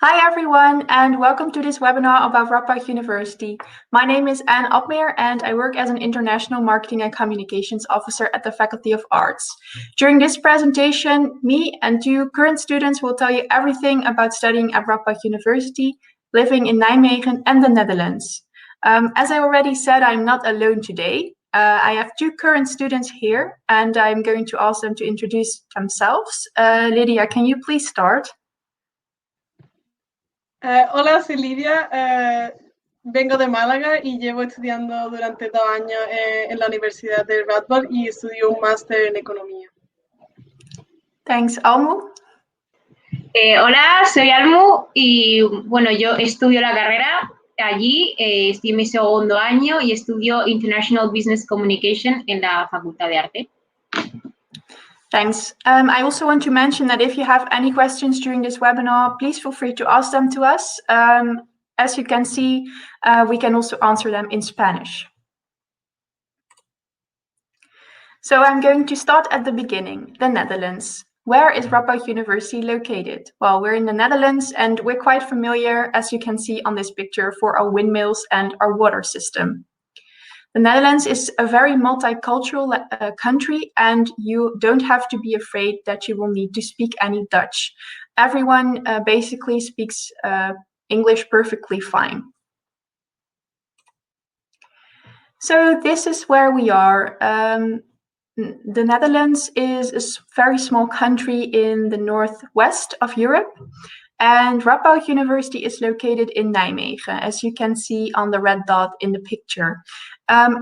Hi everyone, and welcome to this webinar about Radboud University. My name is Anne Abmeer and I work as an International Marketing and Communications Officer at the Faculty of Arts. During this presentation, me and two current students will tell you everything about studying at Radboud University, living in Nijmegen and the Netherlands. As I already said, I'm not alone today. I have two current students here and I'm going to ask them to introduce themselves. Lydia, can you please start? Hola, soy Lidia, vengo de Málaga y llevo estudiando durante 2 años en la Universidad de Radboud y estudio un máster en economía. Thanks, Almu. Hola, soy Almu y bueno, yo estudio la carrera allí, estoy en mi segundo año y estudio International Business Communication en la Facultad de Arte. Thanks. I also want to mention that if you have any questions during this webinar, please feel free to ask them to us. As you can see, we can also answer them in Spanish. So I'm going to start at the beginning, the Netherlands. Where is Radboud University located? Well, we're in the Netherlands and we're quite familiar, as you can see on this picture, for our windmills and our water system. The Netherlands is a very multicultural country, and you don't have to be afraid that you will need to speak any Dutch. Everyone basically speaks English perfectly fine. So this is where we are. The Netherlands is a very small country in the northwest of Europe. And Radboud University is located in Nijmegen, as you can see on the red dot in the picture.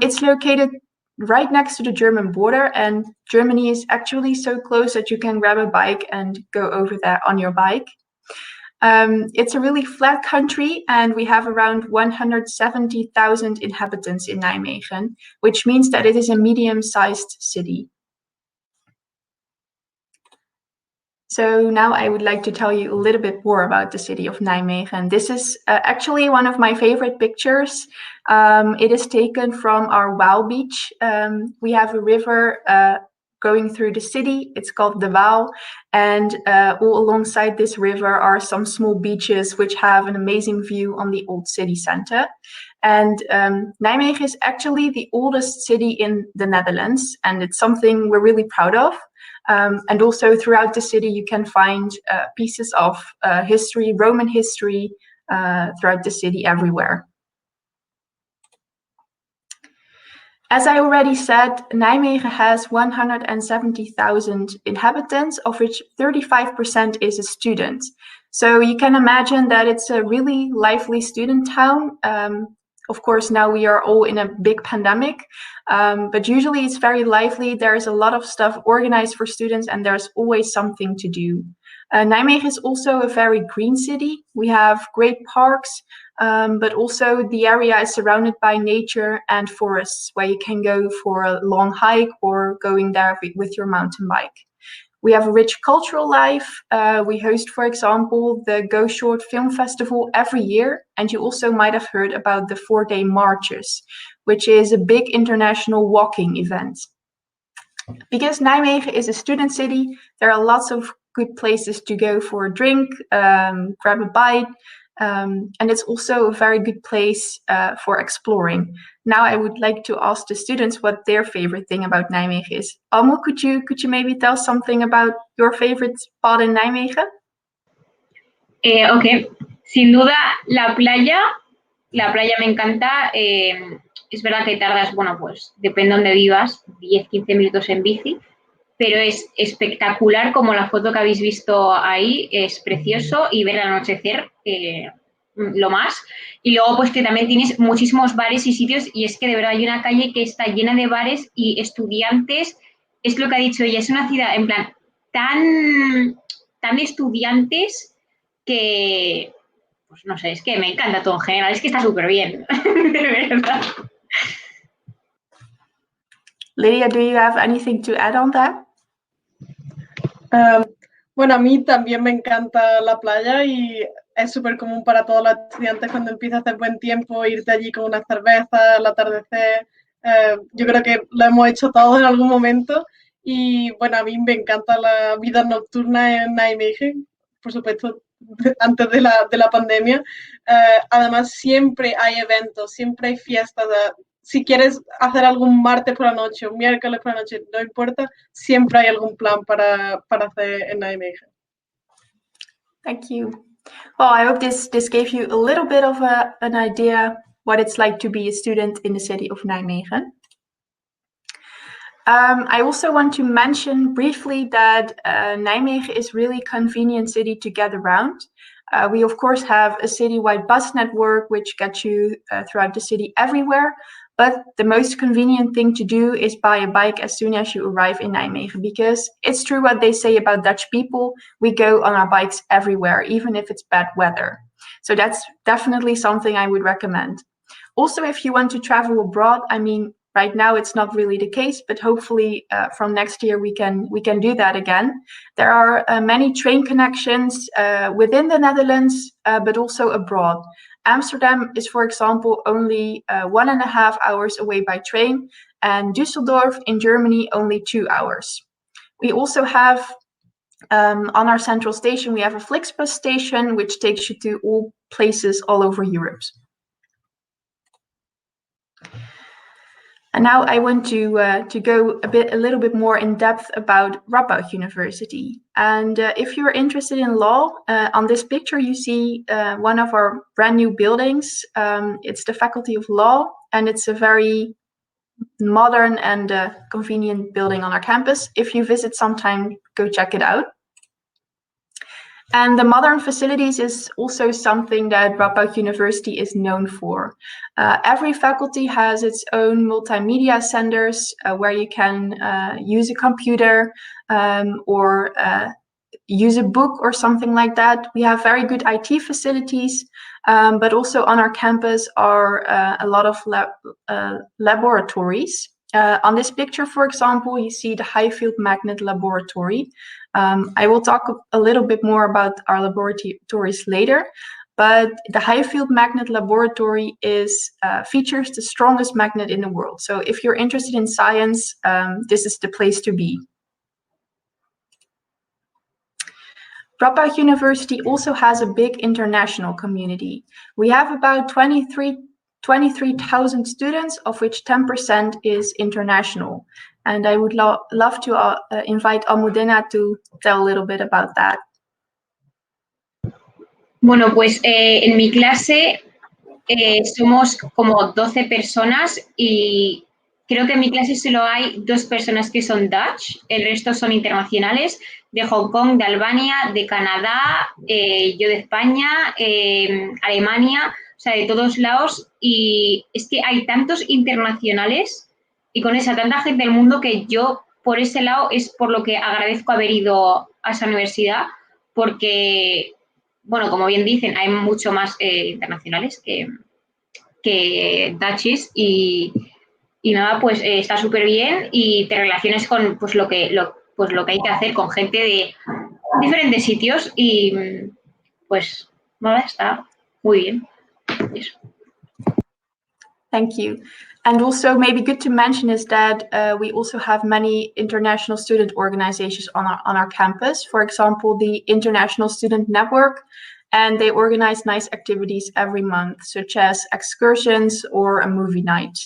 It's located right next to the German border, and Germany is actually so close that you can grab a bike and go over there on your bike. It's a really flat country, and we have around 170,000 inhabitants in Nijmegen, which means that it is a medium-sized city. So now I would like to tell you a little bit more about the city of Nijmegen. This is actually one of my favorite pictures. It is taken from our Waal beach. We have a river going through the city. It's called the Waal. And all alongside this river are some small beaches which have an amazing view on the old city center. And Nijmegen is actually the oldest city in the Netherlands, and it's something we're really proud of. And also throughout the city, you can find pieces of history, Roman history, throughout the city everywhere. As I already said, Nijmegen has 170,000 inhabitants, of which 35% is a student. So you can imagine that it's a really lively student town. Of course, now we are all in a big pandemic, but usually it's very lively. There's a lot of stuff organized for students and there's always something to do. Nijmegen is also a very green city. We have great parks, but also the area is surrounded by nature and forests where you can go for a long hike or going there with your mountain bike. We have a rich cultural life. We host, for example, the Go Short Film Festival every year. And you also might have heard about the 4-day marches, which is a big international walking event. Because Nijmegen is a student city, there are lots of good places to go for a drink, grab a bite, and it's also a very good place for exploring. Now I would like to ask the students what their favorite thing about Nijmegen is. Almo, could you maybe tell something about your favorite spot in Nijmegen? Ok, sin duda la playa me encanta. Es verdad que tardas, bueno, pues depende de donde vivas, 10-15 minutos en bici, pero es espectacular como la foto que habéis visto ahí, es precioso, y ver el anochecer, lo más. Y luego pues que también tienes muchísimos bares y sitios, y es que de verdad hay una calle que está llena de bares y estudiantes. Es lo que ha dicho ella, es una ciudad en plan tan de estudiantes que, pues no sé, es que me encanta todo en general, es que está súper bien, de verdad. Lydia, do you have anything to add on that? Bueno, a mí también me encanta la playa y es súper común para todos los estudiantes cuando empieza a hacer buen tiempo irte allí con una cerveza al atardecer. Yo creo que lo hemos hecho todos en algún momento y bueno, a mí me encanta la vida nocturna en Nijmegen. Por supuesto, antes de la pandemia. Además, siempre hay eventos, siempre hay fiestas. Si quieres hacer algún martes por la noche, un miércoles por la noche, no importa, siempre hay algún plan para hacer en Nijmegen. Thank you. Well, I hope this gave you a little bit of an idea what it's like to be a student in the city of Nijmegen. I also want to mention briefly that Nijmegen is really a convenient city to get around. We, of course, have a citywide bus network which gets you throughout the city everywhere. But the most convenient thing to do is buy a bike as soon as you arrive in Nijmegen, because it's true what they say about Dutch people. We go on our bikes everywhere, even if it's bad weather. So that's definitely something I would recommend. Also, if you want to travel abroad, I mean, right now it's not really the case, but hopefully from next year we can do that again. There are many train connections within the Netherlands, but also abroad. Amsterdam is, for example, only 1.5 hours away by train, and Düsseldorf in Germany only 2 hours. We also have on our central station, we have a Flixbus station, which takes you to all places all over Europe. And now I want to go a little bit more in depth about Radboud University. And if you're interested in law, on this picture you see one of our brand new buildings. It's the Faculty of Law, and it's a very modern and convenient building on our campus. If you visit sometime, go check it out. And the modern facilities is also something that Radboud University is known for. Every faculty has its own multimedia centers where you can use a computer or use a book or something like that. We have very good IT facilities, but also on our campus are a lot of laboratories. On this picture, for example, you see the high-field magnet laboratory. I will talk a little bit more about our laboratories later, but the high-field magnet laboratory features the strongest magnet in the world. So if you're interested in science, this is the place to be. Radboud University also has a big international community. We have about 23,000 students, of which 10% is international. And I would love to invite Almudena to tell a little bit about that. Bueno, pues en mi clase somos como 12 personas y creo que en mi clase solo hay 2 personas que son Dutch, el resto son internacionales, de Hong Kong, de Albania, de Canadá, yo de España, Alemania, o sea, de todos lados. Y es que hay tantos internacionales y con esa tanta gente del mundo que yo, por ese lado, es por lo que agradezco haber ido a esa universidad, porque, bueno, como bien dicen, hay mucho más internacionales que Dutchies y nada, pues está súper bien y te relaciones con pues, lo que hay que hacer con gente de diferentes sitios y pues nada, está muy bien. Eso. Thank you. And also maybe good to mention is that we also have many international student organizations on our campus. For example, the International Student Network, and they organize nice activities every month, such as excursions or a movie night.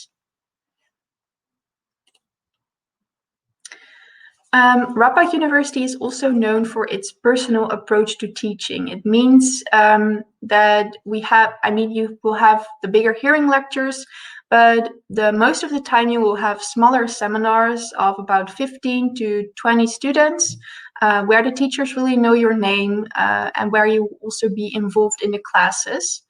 Radboud University is also known for its personal approach to teaching. It means that you will have the bigger hearing lectures, but most of the time you will have smaller seminars of about 15 to 20 students, where the teachers really know your name and where you will also be involved in the classes.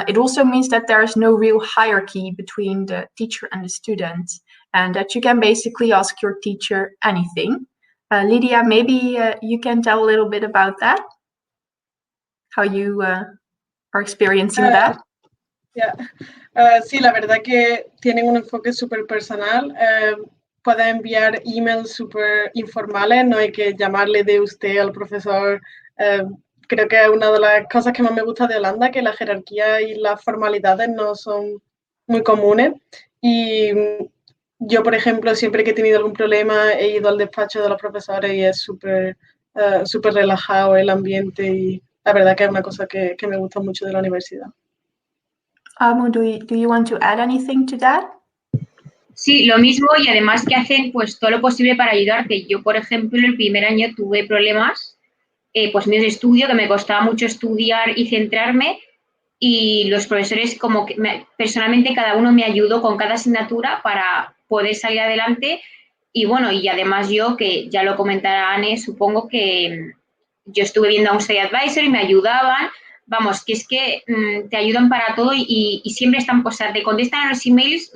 It also means that there is no real hierarchy between the teacher and the student, and that you can basically ask your teacher anything. Lydia, maybe you can tell a little bit about that, how you are experiencing that. Yeah. Sí, la verdad que tienen un enfoque súper personal. Pueden enviar emails súper informales, no hay que llamarle de usted al profesor. Creo que es una de las cosas que más me gusta de Holanda, que la jerarquía y las formalidades no son muy comunes. Y yo, por ejemplo, siempre que he tenido algún problema he ido al despacho de los profesores y es súper relajado el ambiente la verdad que es una cosa que me gusta mucho de la universidad. Amu, do you want to add anything to that? Sí, lo mismo y además que hacen pues todo lo posible para ayudarte. Yo, por ejemplo, el primer año tuve problemas, pues míos de estudio, que me costaba mucho estudiar y centrarme, y los profesores como que personalmente cada uno me ayudó con cada asignatura para poder salir adelante. Y bueno, y además yo, que ya lo comentará Anne, supongo que yo estuve viendo a un study advisor y me ayudaban. Vamos, que es que te ayudan para todo y siempre están, o sea, te contestan a los emails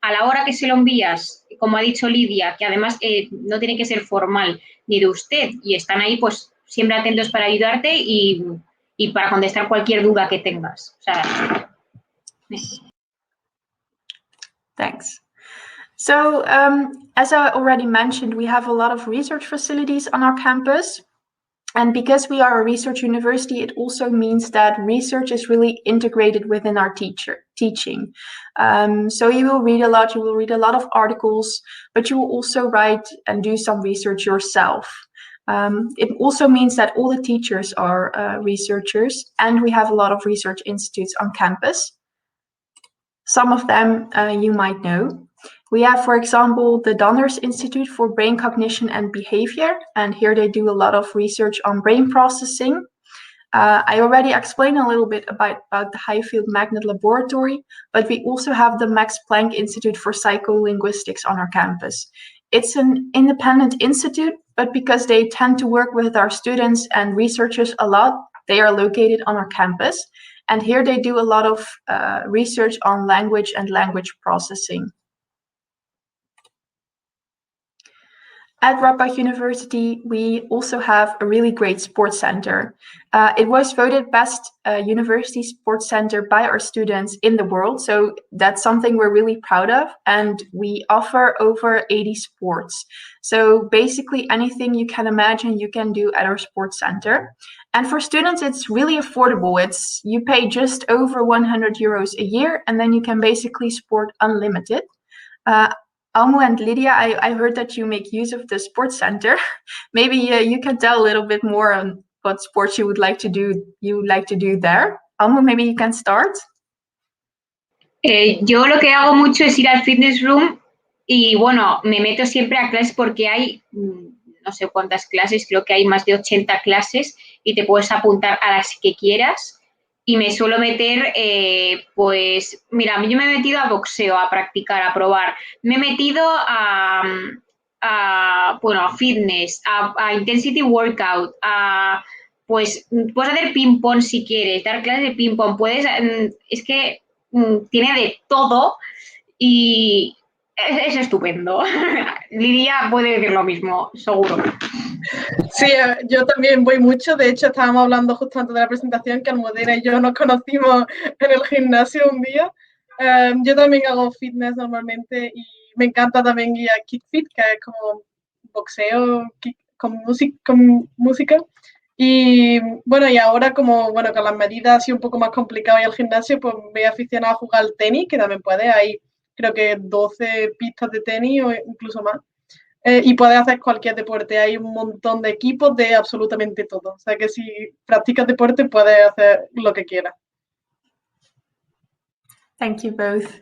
a la hora que se lo envías, como ha dicho Lidia, que además no tiene que ser formal ni de usted, y están ahí pues siempre atentos para ayudarte y para contestar cualquier duda que tengas. O sea, Thanks. So, as I already mentioned, we have a lot of research facilities on our campus. And because we are a research university, it also means that research is really integrated within our teaching. So you will read a lot of articles, but you will also write and do some research yourself. It also means that all the teachers are researchers, and we have a lot of research institutes on campus. Some of them you might know. We have, for example, the Donners Institute for Brain Cognition and Behavior, and here they do a lot of research on brain processing. I already explained a little bit about the Highfield Magnet Laboratory, but we also have the Max Planck Institute for Psycholinguistics on our campus. It's an independent institute, but because they tend to work with our students and researchers a lot, they are located on our campus. And here they do a lot of research on language and language processing. At Radboud University, we also have a really great sports center. It was voted best university sports center by our students in the world, so that's something we're really proud of, and we offer over 80 sports. So basically anything you can imagine you can do at our sports center. And for students, it's really affordable. You pay just over 100 euros a year, and then you can basically sport unlimited. Almu and Lydia, I heard that you make use of the sports center. Maybe you can tell a little bit more on what sports you would like to do. There. Almu, maybe you can start. Yo lo que hago mucho es ir al fitness room y bueno, me meto siempre a clases porque hay no sé cuántas clases, creo que hay más de 80 clases y te puedes apuntar a las que quieras. Y me suelo meter, pues, mira, yo me he metido a boxeo, a practicar, a probar. Me he metido a fitness, a intensity workout, pues, puedes hacer ping-pong si quieres, dar clases de ping-pong. Es que tiene de todo y es estupendo. Lidia puede decir lo mismo, seguro. Sí, yo también voy mucho. De hecho, estábamos hablando justo antes de la presentación que Almudena y yo nos conocimos en el gimnasio un día. Yo también hago fitness normalmente y me encanta también ir a Kick Fit, que es como boxeo con música. Y bueno, y ahora como con las medidas así un poco más complicadas y al gimnasio, pues me he aficionado a jugar al tenis, que también puede. Hay creo que 12 pistas de tenis o incluso más. Y puedes hacer cualquier deporte. Hay un montón de equipos de absolutamente todo. O sea que si practicas deporte puedes hacer lo que quieras. Thank you both.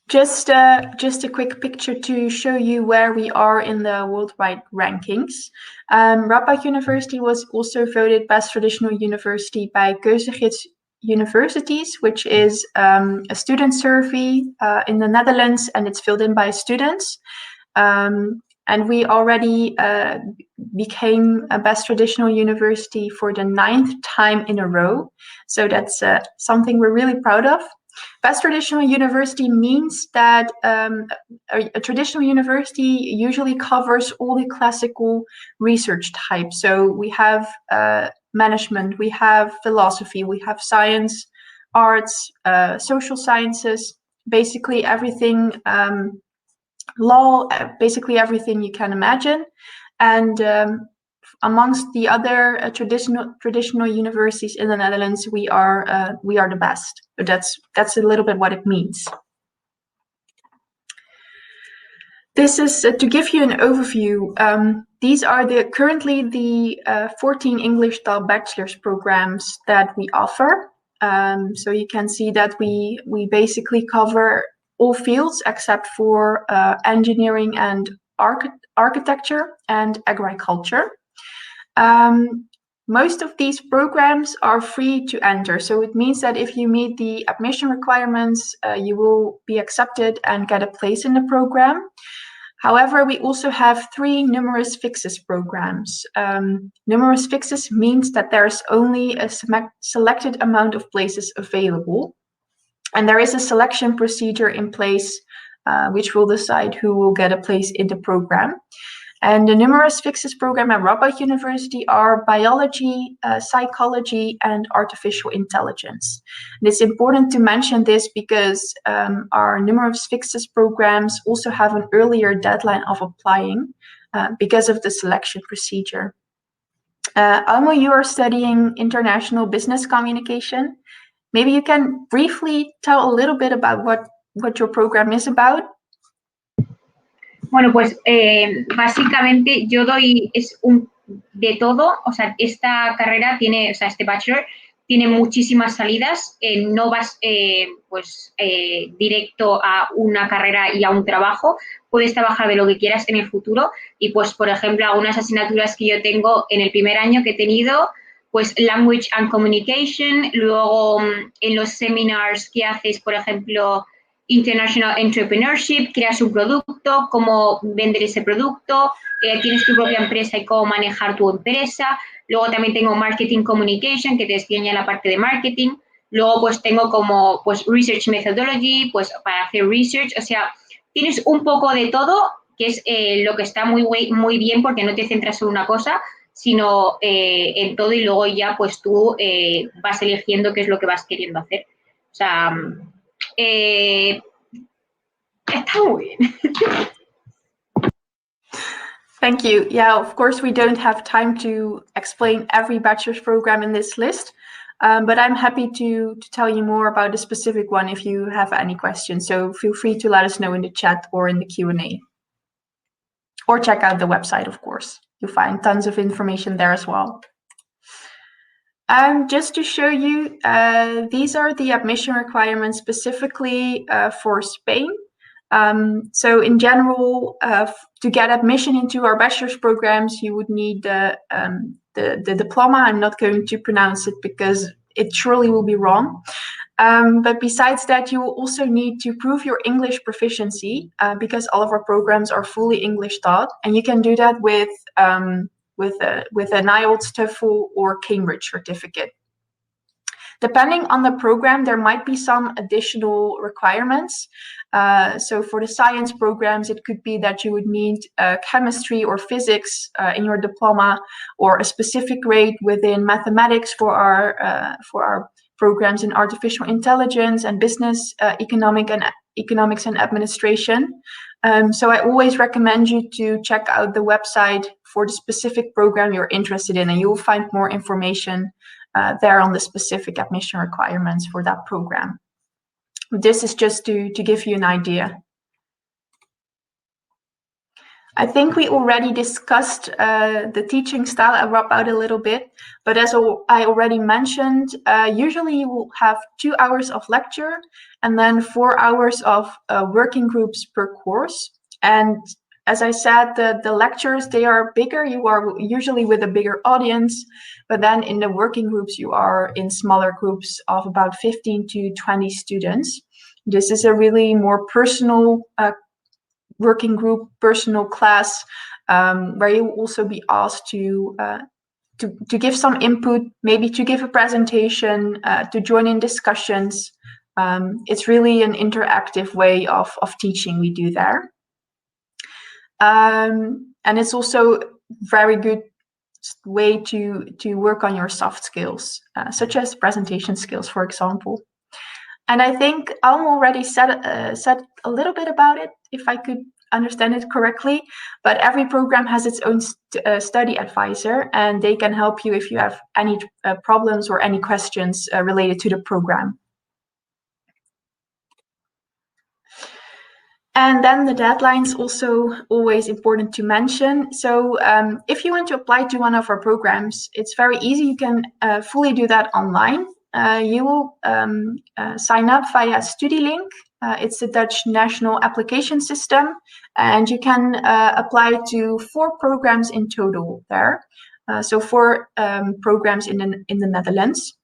Just a quick picture to show you where we are in the worldwide rankings. Radboud University was also voted best traditional university by Keuzegids Universities, which is a student survey in the Netherlands, and it's filled in by students. And we already became a best traditional university for the 9th time in a row. So that's something we're really proud of. Best traditional university means that a traditional university usually covers all the classical research types. So we have management, we have philosophy, we have science, arts, social sciences, basically everything, law, basically everything you can imagine. And amongst the other traditional universities in the Netherlands, we are the best. But that's a little bit what it means. This is to give you an overview. these are currently the 14 English style bachelor's programs that we offer. So you can see that we basically cover all fields except for engineering and architecture and agriculture. Most of these programs are free to enter, so it means that if you meet the admission requirements, you will be accepted and get a place in the program. However, we also have 3 numerus fixus programs. Numerus fixus means that there's only a selected amount of places available, and there is a selection procedure in place which will decide who will get a place in the program. And the numerus fixus program at Radboud University are biology, psychology, and artificial intelligence. And it's important to mention this because our numerus fixus programs also have an earlier deadline of applying because of the selection procedure. Almo, you are studying international business communication. Maybe you can briefly tell a little bit about what your program is about. Bueno, pues básicamente yo doy de todo, o sea, esta carrera tiene, o sea, este bachelor tiene muchísimas salidas, no vas directo a una carrera y a un trabajo, puedes trabajar de lo que quieras en el futuro y pues, por ejemplo, algunas asignaturas que yo tengo en el primer año que he tenido, pues Language and Communication, luego en los seminars que haces, por ejemplo, International Entrepreneurship, creas un producto, cómo vender ese producto, tienes tu propia empresa y cómo manejar tu empresa. Luego también tengo Marketing Communication, que te enseña la parte de marketing. Luego pues tengo como pues Research Methodology, pues para hacer research. O sea, tienes un poco de todo, que es lo que está muy bien porque no te centras en una cosa, sino en todo y luego ya pues tú vas eligiendo qué es lo que vas queriendo hacer. O sea... está muy bien. Thank you. Yeah, of course, we don't have time to explain every bachelor's program in this list, but I'm happy to tell you more about a specific one if you have any questions. So feel free to let us know in the chat or in the Q&A. Or check out the website, of course. You'll find tons of information there as well. Just to show you, these are the admission requirements specifically for Spain. So in general, to get admission into our bachelor's programs, you would need the diploma. I'm not going to pronounce it because it surely will be wrong. But besides that, you will also need to prove your English proficiency because all of our programs are fully English taught, and you can do that with an IELTS, TOEFL, or Cambridge certificate. Depending on the program, there might be some additional requirements. So for the science programs, it could be that you would need chemistry or physics in your diploma, or a specific grade within mathematics for our programs in artificial intelligence and business, economics and administration. So I always recommend you to check out the website for the specific program you're interested in, and you will find more information there on the specific admission requirements for that program. This is just to give you an idea. I think we already discussed the teaching style at Radboud a little bit, but as I already mentioned, usually you will have 2 hours of lecture and then 4 hours of working groups per course. And as I said, the lectures, they are bigger. You are usually with a bigger audience, but then in the working groups, you are in smaller groups of about 15 to 20 students. This is a really more personal working group, personal class, where you will also be asked to give some input, maybe to give a presentation, to join in discussions. It's really an interactive way of teaching we do there. And it's also very good way to work on your soft skills, such as presentation skills, for example. And I think Alma already said a little bit about it, if I could understand it correctly, but every program has its own study advisor, and they can help you if you have any problems or any questions related to the program. And then the deadline's also always important to mention. So if you want to apply to one of our programs, it's very easy. You can fully do that online. You will sign up via StudyLink. It's the Dutch national application system, and you can apply to 4 programs in total there. So 4 programs in the Netherlands.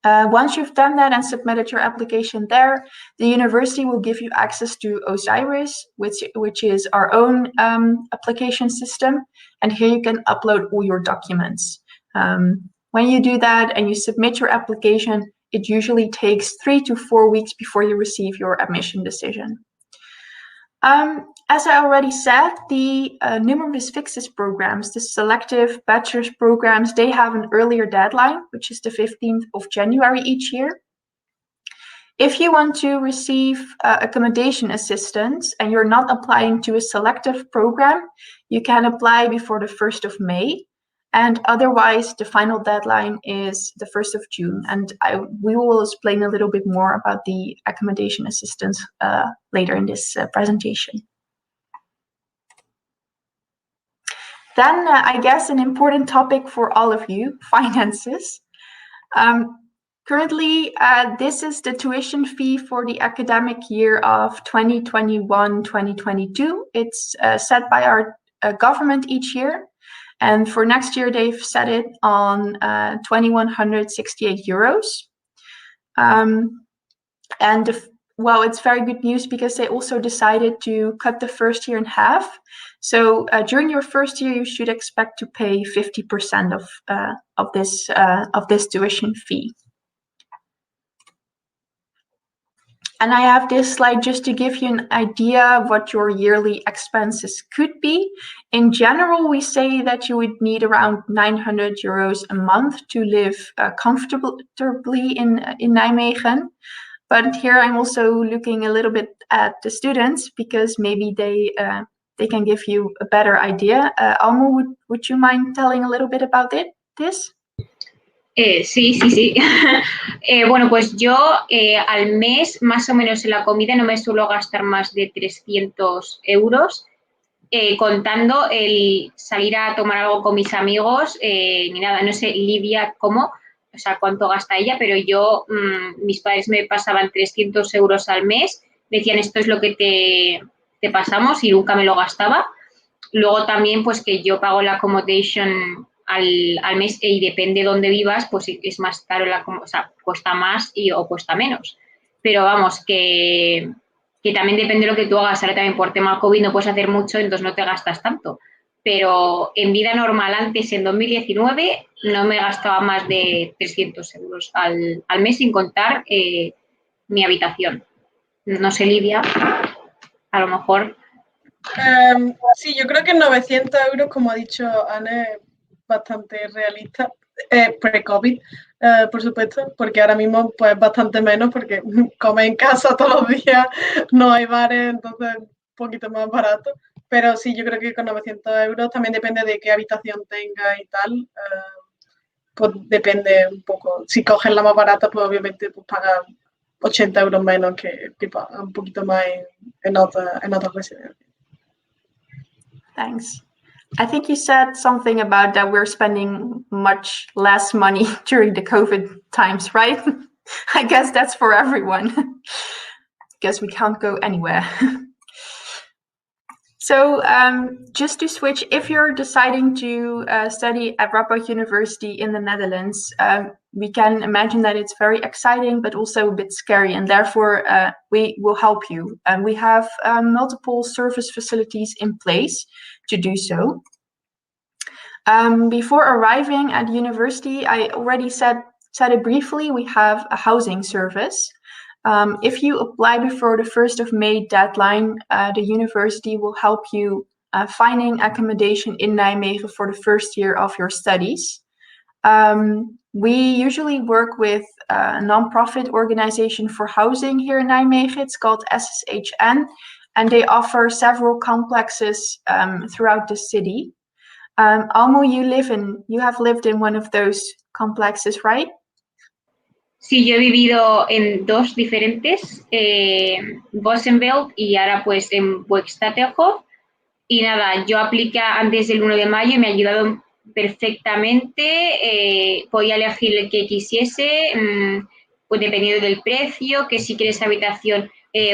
Once you've done that and submitted your application there, the university will give you access to Osiris, which is our own application system. And here you can upload all your documents. When you do that and you submit your application, it usually takes 3 to 4 weeks before you receive your admission decision. As I already said, the numerus fixus programs, the selective bachelor's programs, they have an earlier deadline, which is the 15th of January each year. If you want to receive accommodation assistance and you're not applying to a selective program, you can apply before the 1st of May. And otherwise, the final deadline is the 1st of June. And we will explain a little bit more about the accommodation assistance later in this presentation. Then I guess an important topic for all of you, finances. Currently, this is the tuition fee for the academic year of 2021-2022. It's set by our government each year. And for next year, they've set it on 2,168 euros. Well, it's very good news because they also decided to cut the first year in half. So during your first year, you should expect to pay 50% of this tuition fee. And I have this slide just to give you an idea of what your yearly expenses could be. In general, we say that you would need around 900 euros a month to live comfortably in Nijmegen. But here I'm also looking a little bit at the students because maybe they can give you a better idea. Almo, would you mind telling a little bit about this? Sí. Bueno, pues yo al mes, más o menos en la comida, no me suelo gastar más de 300 euros, contando el salir a tomar algo con mis amigos, ni nada. No sé, Lidia, cómo, o sea, cuánto gasta ella, pero yo, mis padres me pasaban 300 euros al mes, decían esto es lo que te pasamos y nunca me lo gastaba. Luego también, pues que yo pago la accommodation al mes y depende de dónde vivas, pues es más caro, o sea, cuesta más o cuesta menos. Pero vamos, que también depende de lo que tú hagas. Ahora también por tema COVID no puedes hacer mucho, entonces no te gastas tanto. Pero en vida normal, antes, en 2019, no me gastaba más de 300 euros al mes sin contar mi habitación. No sé, Lidia, a lo mejor... Sí, yo creo que 900 euros, como ha dicho Anne, bastante realista, pre-COVID, por supuesto, porque ahora mismo pues bastante menos, porque comer en casa todos los días, no hay bares, entonces un poquito más barato, pero sí, yo creo que con 900 euros también depende de qué habitación tenga y tal, pues depende un poco, si coges la más barata, pues obviamente pues pagas 80 euros menos que un poquito más en otras residencias. Thanks. I think you said something about that we're spending much less money during the COVID times, right? I guess that's for everyone because we can't go anywhere. So just to switch, if you're deciding to study at Radboud University in the Netherlands, we can imagine that it's very exciting, but also a bit scary. And therefore, we will help you. And we have multiple service facilities in place to do so. Before arriving at university, I already said it briefly, we have a housing service. If you apply before the 1st of May deadline, the university will help you finding accommodation in Nijmegen for the first year of your studies. We usually work with a non-profit organization for housing here in Nijmegen. It's called SSHN, and they offer several complexes throughout the city. Almo, you have lived in one of those complexes, right? Sí, yo he vivido en dos diferentes, Vossenveld y ahora pues en Buxtehude. Y nada, yo apliqué antes del 1 de mayo y me ha ayudado perfectamente. Podía elegir el que quisiese, pues dependiendo del precio, que si quieres habitación,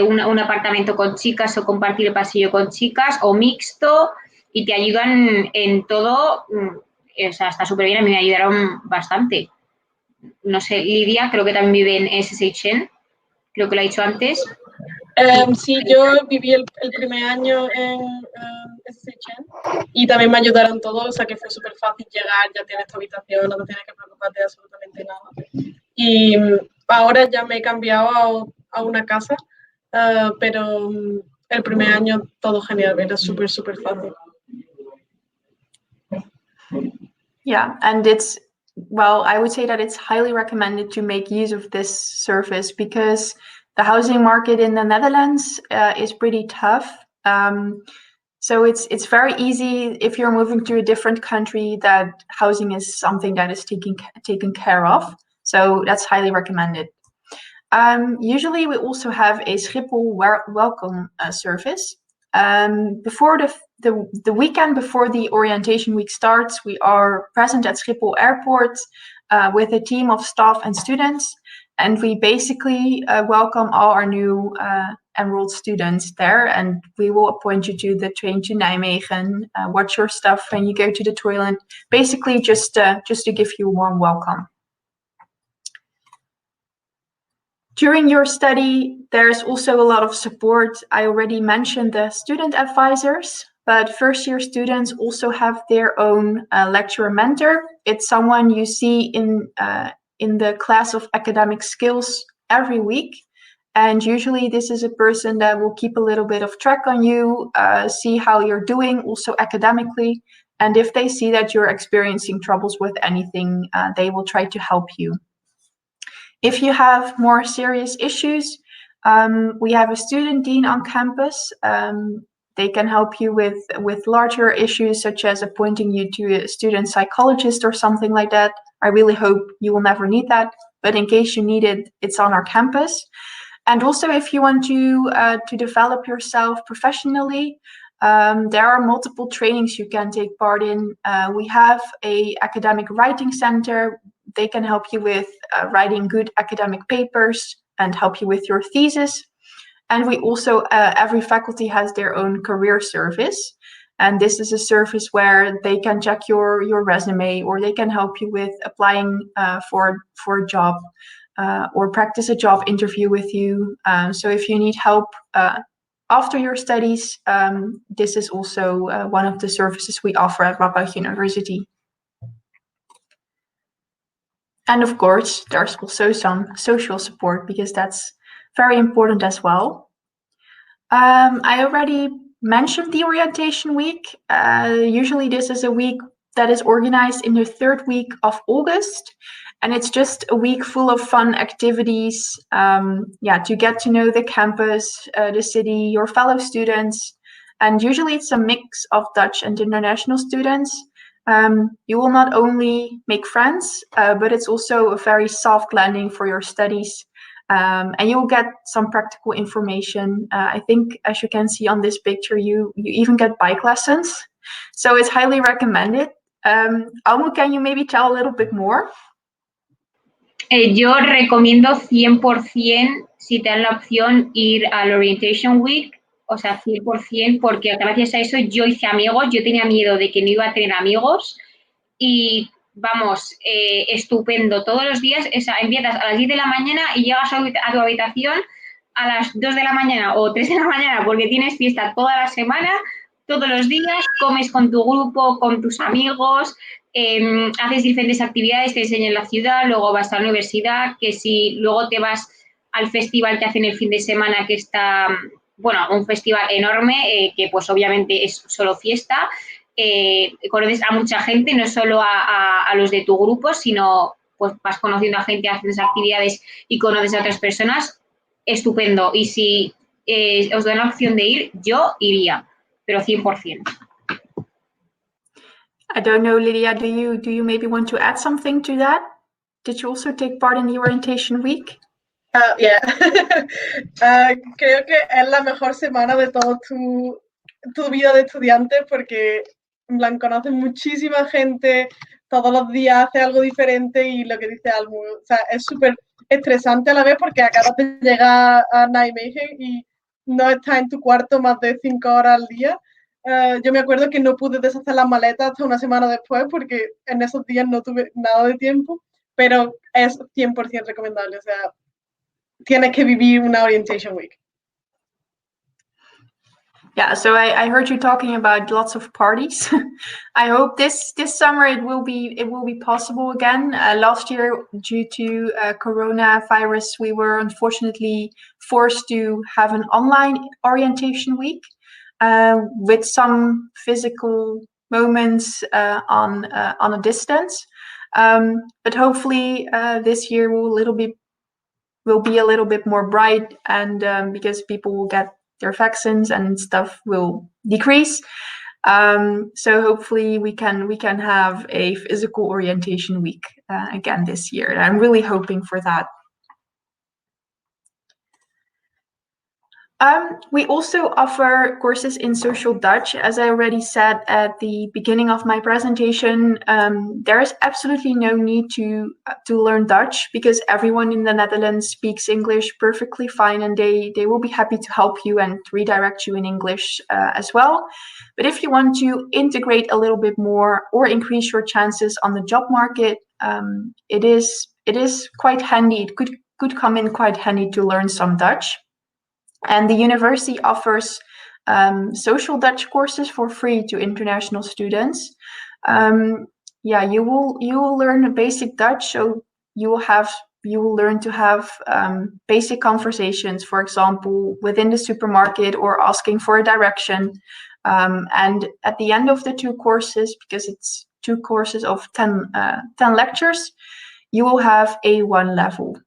un apartamento con chicas o compartir el pasillo con chicas o mixto, y te ayudan en todo. O sea, está súper bien, a mí me ayudaron bastante. No sé, Lidia creo que también vive en SSHN, creo que lo ha dicho antes. Sí, yo viví el primer año en SSHN y también me ayudaron todos, o sea que fue súper fácil llegar, ya tienes tu habitación, no te tienes que preocuparte de absolutamente nada. Y ahora ya me he cambiado a una casa, pero el primer año todo genial, era súper, súper fácil. Yeah, and I would say that it's highly recommended to make use of this service because the housing market in the Netherlands is pretty tough. So it's very easy if you're moving to a different country that housing is something that is taken care of. So that's highly recommended. Usually we also have a Schiphol welcome service. Before the weekend before the orientation week starts, we are present at Schiphol Airport with a team of staff and students, and we basically welcome all our new enrolled students there, and we will appoint you to the train to Nijmegen, watch your stuff when you go to the toilet, basically just to give you a warm welcome. During your study, there's also a lot of support. I already mentioned the student advisors, but first-year students also have their own lecturer mentor. It's someone you see in the class of academic skills every week. And usually this is a person that will keep a little bit of track on you, see how you're doing also academically. And if they see that you're experiencing troubles with anything, they will try to help you. If you have more serious issues, we have a student dean on campus. They can help you with larger issues, such as appointing you to a student psychologist or something like that. I really hope you will never need that, but in case you need it, it's on our campus. And also, if you want to develop yourself professionally, there are multiple trainings you can take part in. We have an academic writing center. They can help you with writing good academic papers and help you with your thesis. And we also, every faculty has their own career service. And this is a service where they can check your resume, or they can help you with applying for a job or practice a job interview with you. So if you need help after your studies, this is also one of the services we offer at Radboud University. And of course, there's also some social support because that's very important as well. I already mentioned the orientation week. Usually this is a week that is organized in the third week of August. And it's just a week full of fun activities, to get to know the campus, the city, your fellow students. And usually it's a mix of Dutch and international students. You will not only make friends, but it's also a very soft landing for your studies. And you will get some practical information. I think, as you can see on this picture, you even get bike lessons. So it's highly recommended. Almu, can you maybe tell a little bit more? Yo recomiendo 100%, si te dan la opción, ir al Orientation Week, o sea, 100%, porque gracias a eso yo hice amigos. Yo tenía miedo de que no iba a tener amigos y, vamos, estupendo. Todos los días, empiezas a las 10 de la mañana y llegas a tu habitación a las 2 de la mañana o 3 de la mañana, porque tienes fiesta toda la semana, todos los días, comes con tu grupo, con tus amigos, haces diferentes actividades, te enseñan la ciudad, luego vas a la universidad, que si luego te vas al festival que hacen el fin de semana, que está, bueno, un festival enorme, que pues obviamente es solo fiesta, conoces a mucha gente, no solo a los de tu grupo, sino pues vas conociendo a gente, haces actividades y conoces a otras personas, estupendo. Y si os dan la opción de ir, yo iría, pero 100%. I don't know, Lydia, do you maybe want to add something to that? Did you also take part in the orientation week? Yeah. Creo que es la mejor semana de toda tu vida de estudiante porque en plan, conoces muchísima gente, todos los días haces algo diferente y lo que dice Almu, o sea, es súper estresante a la vez porque acabas de llegar a Nijmegen y no estás en tu cuarto más de 5 horas al día. Yo me acuerdo que no pude deshacer las maletas hasta una semana después porque en esos días no tuve nada de tiempo, pero es 100% recomendable, o sea, tienes que vivir una orientation week. Yeah, so I heard you talking about lots of parties. I hope this summer it will be possible again. Last year, due to coronavirus, we were unfortunately forced to have an online orientation week with some physical moments on a distance. But hopefully, this year will be a little bit more bright, and because people will get their vaccines and stuff will decrease. So hopefully we can have a physical orientation week again this year. And I'm really hoping for that. We also offer courses in social Dutch. As I already said at the beginning of my presentation, there is absolutely no need to learn Dutch because everyone in the Netherlands speaks English perfectly fine, and they will be happy to help you and redirect you in English as well. But if you want to integrate a little bit more or increase your chances on the job market, it is quite handy. It could come in quite handy to learn some Dutch. And the university offers social Dutch courses for free to international students. Yeah, you will learn a basic Dutch, so you will learn to have basic conversations, for example, within the supermarket or asking for a direction. And at the end of the two courses, because it's two courses of 10 lectures, you will have A1 level.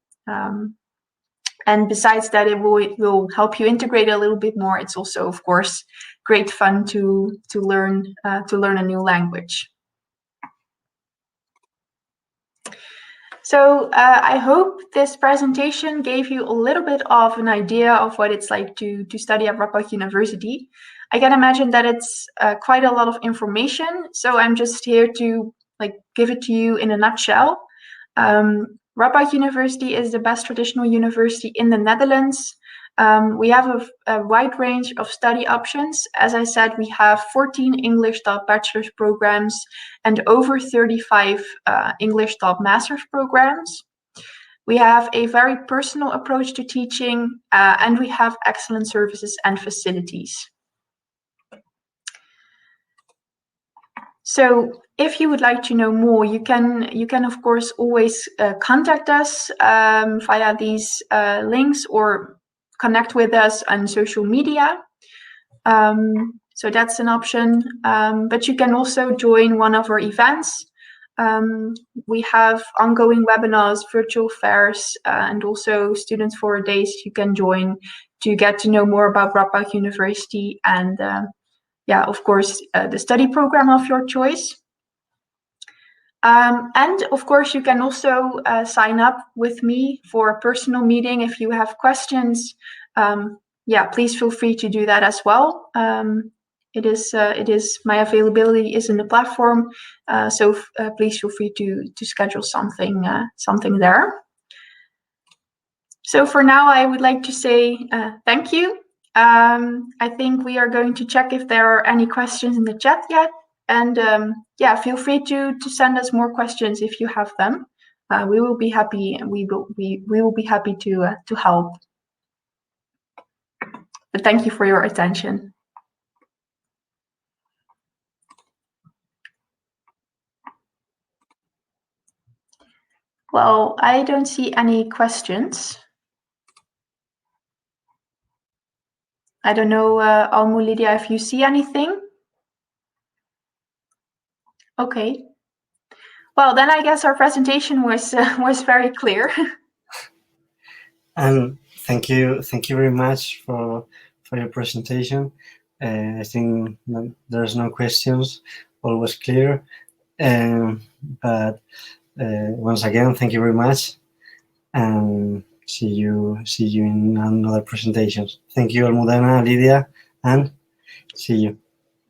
And besides that, it will help you integrate a little bit more. It's also, of course, great fun to learn a new language. So I hope this presentation gave you a little bit of an idea of what it's like to study at Radboud University. I can imagine that it's quite a lot of information. So I'm just here to give it to you in a nutshell. Radboud University is the best traditional university in the Netherlands. We have a wide range of study options. As I said, we have 14 English taught bachelor's programs and over 35 English taught master's programs. We have a very personal approach to teaching, and we have excellent services and facilities. So if you would like to know more, you can of course always contact us via these links or connect with us on social media. So that's an option. But you can also join one of our events. We have ongoing webinars, virtual fairs, and also students for days you can join to get to know more about Radboud University and yeah, of course, the study program of your choice. And of course, you can also sign up with me for a personal meeting if you have questions. Yeah, please feel free to do that as well. It is my availability is in the platform, so please feel free to schedule something there. So for now, I would like to say thank you. I think we are going to check if there are any questions in the chat yet, and yeah, feel free to send us more questions if you have them. We will be happy. We will be happy to help. But thank you for your attention. Well, I don't see any questions. I don't know, Almu, Lydia, if you see anything. Okay. Well, then I guess our presentation was very clear. And thank you very much for your presentation. I think there's no questions, all was clear. But once again, thank you very much, and see you in another presentations. Thank you, Almudena, Lydia, and see you.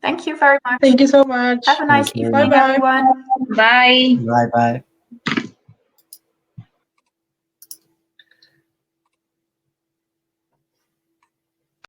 Thank you very much. Thank you so much. Have a nice Thank you. evening, Bye-bye. everyone. Bye. Bye bye.